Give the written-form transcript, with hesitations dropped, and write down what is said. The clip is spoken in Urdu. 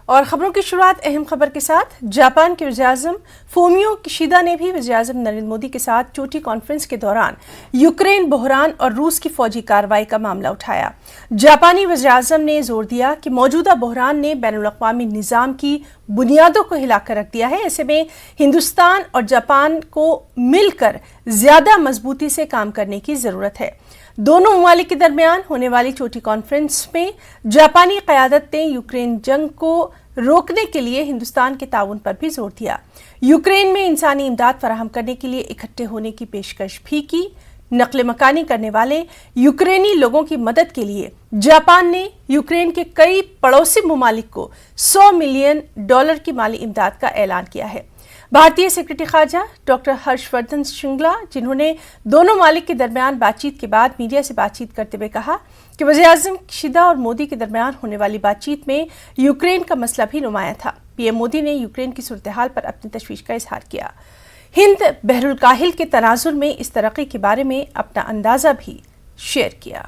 اور خبروں کی شروعات اہم خبر کے ساتھ۔ جاپان کے وزیر اعظم فومیو کشیدا نے بھی وزیر اعظم نریندر مودی کے ساتھ چوٹی کانفرنس کے دوران یوکرین بحران اور روس کی فوجی کارروائی کا معاملہ اٹھایا۔ جاپانی وزیر اعظم نے زور دیا کہ موجودہ بحران نے بین الاقوامی نظام کی بنیادوں کو ہلا کر رکھ دیا ہے، ایسے میں ہندوستان اور جاپان کو مل کر زیادہ مضبوطی سے کام کرنے کی ضرورت ہے۔ دونوں ممالک کے درمیان ہونے والی چوٹی کانفرنس میں جاپانی قیادت نے یوکرین جنگ کو روکنے کے لیے ہندوستان کے تعاون پر بھی زور دیا۔ یوکرین میں انسانی امداد فراہم کرنے کے لیے اکٹھے ہونے کی پیشکش بھی کی۔ نقل مکانی کرنے والے یوکرینی لوگوں کی مدد کے لیے جاپان نے یوکرین کے کئی پڑوسی ممالک کو $100 ملین کی مالی امداد کا اعلان کیا ہے۔ بھارتی سیکرٹری خارجہ ڈاکٹر ہرش وردھن شرنگلا، جنہوں نے دونوں ممالک کے درمیان بات چیت کے بعد میڈیا سے بات چیت کرتے ہوئے کہا کہ وزیر اعظم کشیدا اور مودی کے درمیان ہونے والی بات چیت میں یوکرین کا مسئلہ بھی نمایاں تھا۔ پی ایم مودی نے یوکرین کی صورتحال پر اپنی تشویش کا اظہار کیا۔ ہند بحر الکاہل کے تناظر میں اس ترقی کے بارے میں اپنا اندازہ بھی شیئر کیا۔